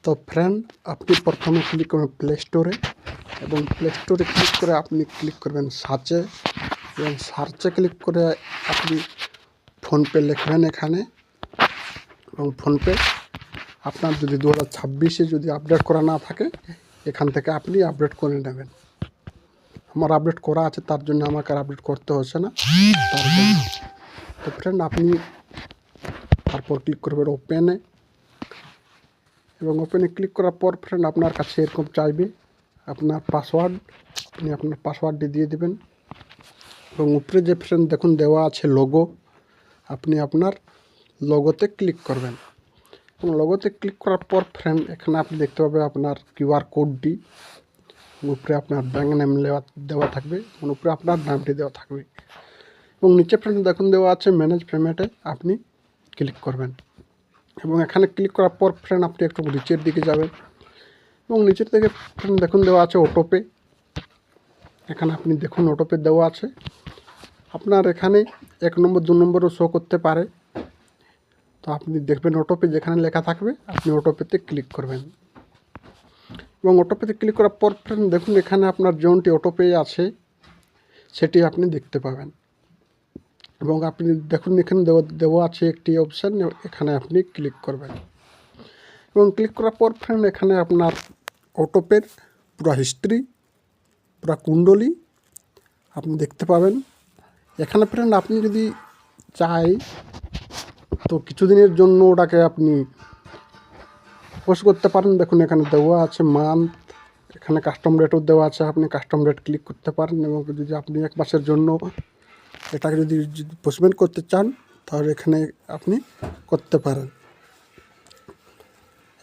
তো ফ্রেন্ড, আপনি প্রথমে ক্লিক করবেন প্লে স্টোরে এবং প্লে স্টোরে ক্লিক করে আপনি ক্লিক করবেন সার্চে এবং সার্চে ক্লিক করে আপনি ফোনপে লিখবেন এখানে এবং ফোনপে আপনার যদি 2026-এ যদি আপডেট করা না থাকে এখান থেকে আপনি আপডেট করে নেবেন। আমার আপডেট করা আছে, তার জন্য আমাকে আর আপডেট করতে হচ্ছে না তার জন্য। তো ফ্রেন্ড, আপনি তারপর ক্লিক করবেন ওপেনে এবং ওপেনে ক্লিক করার পর ফ্রেন্ড আপনার কাছে এরকম চাইবে আপনার পাসওয়ার্ড। আপনি আপনার পাসওয়ার্ডটি দিয়ে দেবেন এবং উপরে যে ফ্রেন্ড দেখুন দেওয়া আছে লোগো, আপনি আপনার লোগোতে ক্লিক করবেন এবং লোগোতে ক্লিক করার পর ফ্রেন্ড এখানে আপনি দেখতে পাবেন আপনার কিউআর কোডটি, উপরে আপনার ব্যাঙ্ক নেম দেওয়া থাকবে এবং উপরে আপনার নামটি দেওয়া থাকবে এবং নিচে ফ্রেন্ড দেখুন দেওয়া আছে ম্যানেজ পেমেন্টে আপনি ক্লিক করবেন এবং এখানে ক্লিক করার পর ফ্রেন্ড আপনি একটু নিচের দিকে যাবেন এবং নিচের দিকে ফ্রেন্ড দেখুন দেওয়া আছে অটোপে। এখানে আপনি দেখুন অটোপে দেওয়া আছে, আপনার এখানে 1 নম্বর 2 নম্বরও শো করতে পারে। তো আপনি দেখবেন অটোপে যেখানে লেখা থাকবে আপনি অটোপেতে ক্লিক করবেন এবং অটোপেতে ক্লিক করার পর ফ্রেন্ড দেখুন এখানে আপনার জোনটি অটোপে আছে সেটি আপনি দেখতে পাবেন এবং আপনি দেখুন এখানে দেওয়া আছে একটি অপশান, এখানে আপনি ক্লিক করবেন এবং ক্লিক করার পর ফ্রেন্ড এখানে আপনার অটোপের পুরো হিস্ট্রি, পুরো কুণ্ডলী আপনি দেখতে পাবেন। এখানে ফ্রেন্ড আপনি যদি চাই তো কিছুদিনের জন্য ওটাকে আপনি পোস্ট করতে পারেন। দেখুন এখানে দেওয়া আছে মান্থ, এখানে কাস্টম রেটও দেওয়া আছে, আপনি কাস্টম রেট ক্লিক করতে পারেন এবং যদি আপনি 1 মাসের জন্য এটাকে যদি পোস্টমেন্ট করতে চান তাহলে এখানে আপনি করতে পারেন।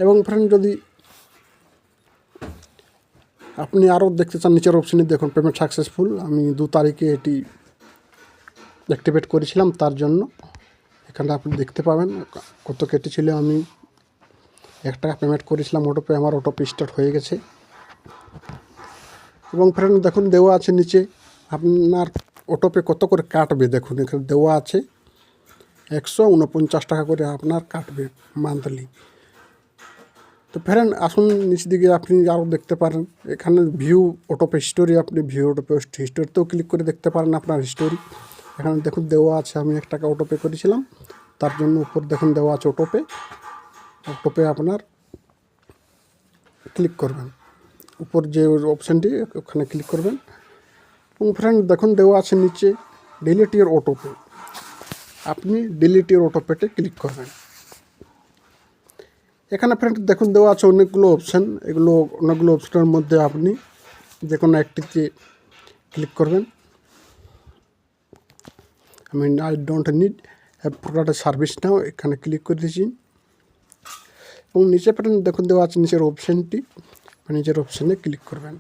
এবং ফ্রেন্ড যদি আপনি আরও দেখতে চান নিচের অপশানে দেখুন পেমেন্ট সাকসেসফুল, আমি 2 তারিখে এটি অ্যাক্টিভেট করেছিলাম, তার জন্য এখানে আপনি দেখতে পাবেন কত কেটেছিল। আমি 1 টাকা পেমেন্ট করেছিলাম অটোপে, আমার অটোপে স্টার্ট হয়ে গেছে এবং ফ্রেন্ড দেখুন দেওয়া আছে নিচে আপনার অটোপে কত করে কাটবে। দেখুন এখানে দেওয়া আছে 149 টাকা করে আপনার কাটবে মান্থলি। তো ফ্রেন্ড আসুন নিচ দিকে আপনি আরও দেখতে পারেন এখানে ভিউ অটোপে হিস্টোরি, আপনি ভিউ অটোপে হিস্টোরিতেও ক্লিক করে দেখতে পারেন আপনার হিস্টোরি। এখানে দেখুন দেওয়া আছে আমি 1 টাকা অটোপে করেছিলাম, তার জন্য উপর দেখুন দেওয়া আছে অটোপে আপনার ক্লিক করবেন, উপর যে অপশানটি ওখানে ক্লিক করবেন এবং ফ্রেন্ড দেখুন দেওয়া আছে নিচে ডিলিট ইওর অটোপে, আপনি ডিলিট ইওর অটোপেতে ক্লিক করবেন। এখানে ফ্রেন্ড দেখুন দেওয়া আছে অনেকগুলো অপশান, অনেকগুলো অপশানের মধ্যে আপনি যে কোনো একটিতে ক্লিক করবেন। আমি I don't need product service now এখানে ক্লিক করে দিয়েছি এবং নিচে ফ্রেন্ড দেখুন দেওয়া আছে নিচের অপশানটি, নিচের অপশানে ক্লিক করবেন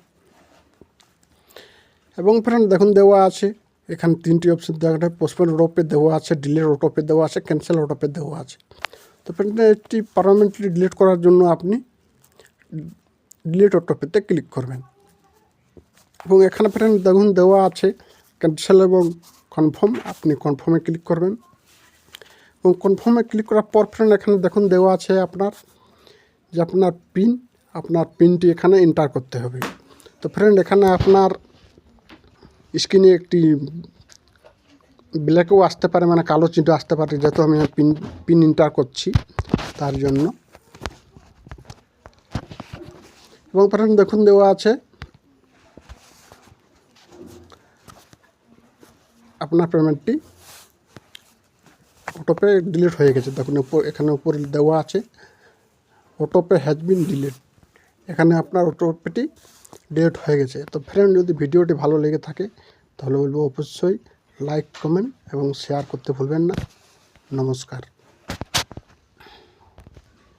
এবং ফ্রেন্ড দেখুন দেওয়া আছে এখানে 3টি অপশান দেওয়া আছে, পোস্টপোন অটোপে দেওয়া আছে, ডিলিট অটোপে দেওয়া আছে, ক্যান্সেল অটোপে দেওয়া আছে। তো ফ্রেন্ড এটি পারমানেন্টলি ডিলিট করার জন্য আপনি ডিলিট অটোপেতে ক্লিক করবেন এবং এখানে ফ্রেন্ড দেখুন দেওয়া আছে ক্যান্সেল এবং কনফার্ম, আপনি কনফার্মে ক্লিক করবেন এবং কনফার্মে ক্লিক করার পর ফ্রেন্ড এখানে দেখুন দেওয়া আছে আপনার যে আপনার পিনটি এখানে এন্টার করতে হবে। তো ফ্রেন্ড এখানে আপনার স্ক্রিনে একটি ব্ল্যাকও আসতে পারে, মানে কালো চিহ্ন আসতে পারে, যেহেতু আমি পিন এন্টার করছি তার জন্য। এবং ফ্রেন্ড দেখুন দেওয়া আছে আপনার পেমেন্টটি অটোপে ডিলিট হয়ে গেছে। দেখুন এখানে উপরে দেওয়া আছে অটোপে হ্যাজ বিন ডিলিট, এখানে আপনার অটোপেটি ডিলিট হয়ে গেছে। তো ফ্রেন্ড যদি ভিডিওটি ভালো লেগে থাকে তাহলে বলবো অবশ্যই লাইক, কমেন্ট এবং শেয়ার করতে ভুলবেন না। নমস্কার।